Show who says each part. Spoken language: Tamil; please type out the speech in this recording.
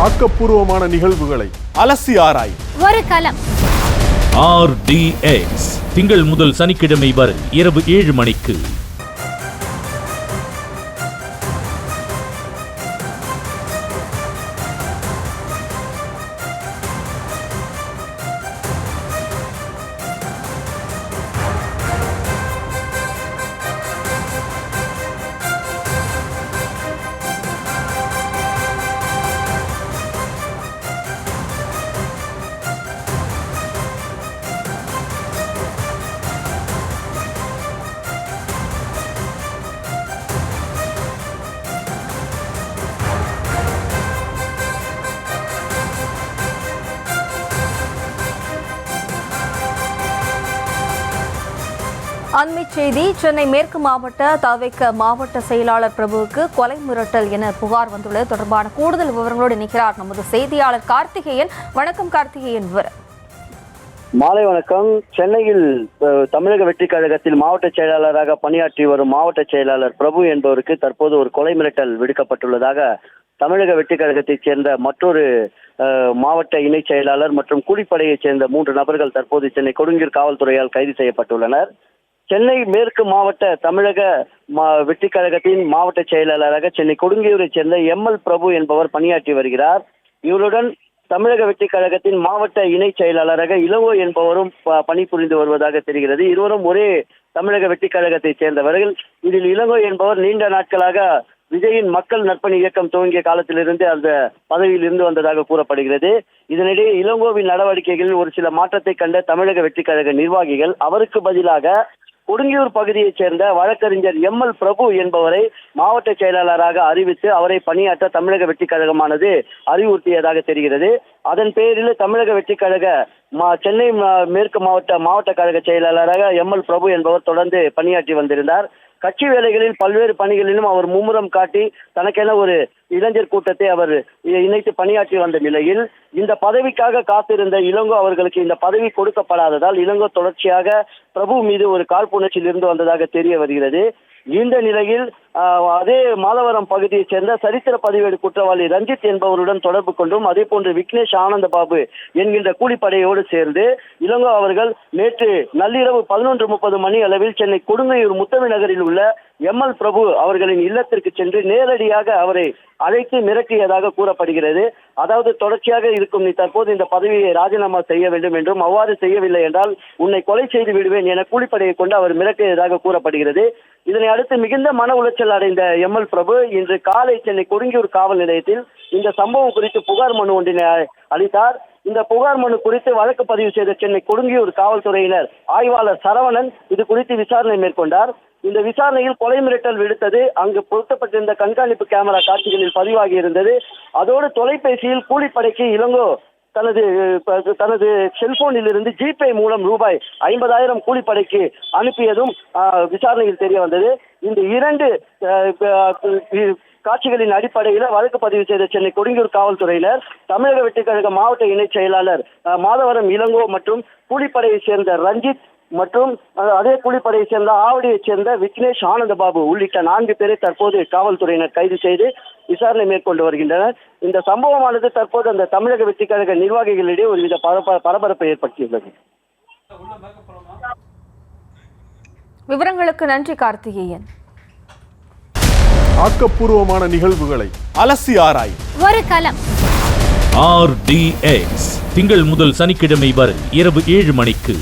Speaker 1: ஆக்கப்பூர்வமான நிகழ்வுகளை அலசி ஆராய்
Speaker 2: ஒரு களம்.
Speaker 3: RDX திங்கள் முதல் சனிக்கிழமை வரை இரவு 7 மணிக்கு.
Speaker 2: அண்மைச் செய்தி. சென்னை மேற்கு மாவட்ட தவிக மாவட்ட செயலாளர் பிரபுவுக்கு கொலை மிரட்டல் என புகார் வந்துள்ளது. தொடர்பான கூடுதல் விவரங்களோடு இணைக்கிறார் நமது செய்தியாளர் கார்த்திகேயன். வணக்கம் கார்த்திகேயன். விவரம்.
Speaker 4: மாலை வணக்கம். சென்னையில் தமிழக வெற்றி கழகத்தில் மாவட்ட செயலாளராக பணியாற்றி வரும் மாவட்ட செயலாளர் பிரபு என்பவருக்கு தற்போது ஒரு கொலை மிரட்டல் விடுக்கப்பட்டுள்ளதாக தமிழக வெற்றி கழகத்தைச் சேர்ந்த மற்றொரு மாவட்ட இணை செயலாளர் மற்றும் கூலிப்படையைச் சேர்ந்த 3 நபர்கள் தற்போது சென்னை கொடுங்கூர் காவல்துறையால் கைது செய்யப்பட்டுள்ளனர். சென்னை மேற்கு மாவட்ட தமிழக வெற்றி கழகத்தின் மாவட்ட செயலாளராக சென்னை கொடுங்கியூரைச் சேர்ந்த ML பிரபு என்பவர் பணியாற்றி வருகிறார். இவருடன் தமிழக வெற்றி கழகத்தின் மாவட்ட இணை செயலாளராக இளங்கோ என்பவரும் பணிபுரிந்து வருவதாக தெரிகிறது. இருவரும் ஒரே தமிழக வெற்றி கழகத்தை சேர்ந்தவர்கள். இதில் இளங்கோ என்பவர் நீண்ட நாட்களாக விஜயின் மக்கள் நற்பணி இயக்கம் துவங்கிய காலத்திலிருந்து அந்த பதவியில் இருந்து வந்ததாக கூறப்படுகிறது. இதனிடையே இளங்கோவின் நடவடிக்கைகளில் ஒரு சில மாற்றத்தை கண்ட தமிழக வெற்றி கழக நிர்வாகிகள் அவருக்கு பதிலாக கொடுங்கியூர் பகுதியைச் சேர்ந்த வழக்கறிஞர் ML பிரபு என்பவரை மாவட்ட செயலாளராக அறிவித்து அவரை பணியாற்ற தமிழக வெற்றி கழகமானது அறிவுறுத்தியதாக தெரிகிறது. அதன் பேரில் தமிழக வெற்றி கழக சென்னை மேற்கு மாவட்ட கழக செயலாளராக ML பிரபு என்பவர் தொடர்ந்து பணியாற்றி வந்திருந்தார். கட்சி வேலைகளில் பல்வேறு பணிகளிலும் அவர் மும்முரம் காட்டி தனக்கென ஒரு இளைஞர் கூட்டத்தை அவர் இணைத்து பணியாற்றி வந்த நிலையில் இந்த பதவிக்காக காத்திருந்த இளங்கோ அவர்களுக்கு இந்த பதவி கொடுக்கப்படாததால் இளங்கோ தொடர்ச்சியாக பிரபு மீது ஒரு காழ்ப்புணர்ச்சியில் இருந்து வந்ததாக தெரிய வருகிறது. இந்த நிலையில் அதே மாதவரம் பகுதியைச் சேர்ந்த சரித்திர பதிவேடு குற்றவாளி ரஞ்சித் என்பவருடன் தொடர்பு கொண்டும் அதே போன்று விக்னேஷ் ஆனந்த பாபு என்கின்ற கூலிப்படையோடு சேர்ந்து இளங்கோ அவர்கள் நேற்று நள்ளிரவு 11:30 மணி அளவில் சென்னை கொடுங்கையூர் முத்தமிழ் நகரில் உள்ள ML பிரபு அவர்களின் இல்லத்திற்கு சென்று நேரடியாக அவரை அழைத்து மிரட்டியதாக கூறப்படுகிறது. அதாவது தொடர்ச்சியாக இருக்கும் நீ தற்போது இந்த பதவியை ராஜினாமா செய்ய வேண்டும் என்றும் அவ்வாறு செய்யவில்லை என்றால் உன்னை கொலை செய்து விடுவேன் என கூலிப்படையை கொண்டு அவர் மிரட்டியதாக கூறப்படுகிறது. இதனை அடுத்து மிகுந்த மன உளைச்சல் அடைந்த ML பிரபு இன்று காலை சென்னை கொடுங்கியூர் காவல் நிலையத்தில் இந்த சம்பவம் குறித்து புகார் மனு ஒன்றினை அளித்தார். இந்த புகார் மனு குறித்து வழக்கு பதிவு செய்த சென்னை கொடுங்கியூர் காவல்துறையினர் ஆய்வாளர் சரவணன் இது குறித்து விசாரணை மேற்கொண்டார். இந்த விசாரணையில் கொலை மிரட்டல் விடுத்தது அங்கு பொருத்தப்பட்டிருந்த கண்காணிப்பு கேமரா காட்சிகளில் பதிவாகி இருந்தது. அதோடு தொலைபேசியில் கூலிப்படைக்கு இளங்கோ தனது செல்போனில் இருந்து ஜிபே மூலம் ரூபாய் 50,000 கூலிப்படைக்கு அனுப்பியதும் விசாரணையில் தெரிய வந்தது. இந்த 2 காட்சிகளின் அடிப்படையில் வழக்கு பதிவு செய்த சென்னை கொடுங்கூர் காவல்துறையினர் தமிழக வெற்றி கழக மாவட்ட இணை செயலாளர் மாதவரம் இளங்கோ மற்றும் கூலிப்படையை சேர்ந்த ரஞ்சித் மற்றும் அதே கூலிப்படையை சேர்ந்த ஆவடியைச் சேர்ந்த விக்னேஷ் ஆனந்த பாபு உள்ளிட்ட 4 பேரை தற்போது காவல்துறையினர் கைது செய்து விசாரணை மேற்கொண்டு வருகின்றனர். இந்த சம்பவமானது தற்போது அந்த தமிழக வெற்றி கழக நிர்வாகிகளிடையே ஒருவித பரபரப்பை ஏற்படுத்தியுள்ளது.
Speaker 2: விவரங்களுக்கு நன்றி கார்த்திகேயன்.
Speaker 1: ஆக்கப்பூர்வமான நிகழ்வுகளை அலசி ஆராய்
Speaker 2: ஒரு களம்.
Speaker 3: RDX திங்கள் முதல் சனிக்கிழமை வரை இரவு 7 மணிக்கு.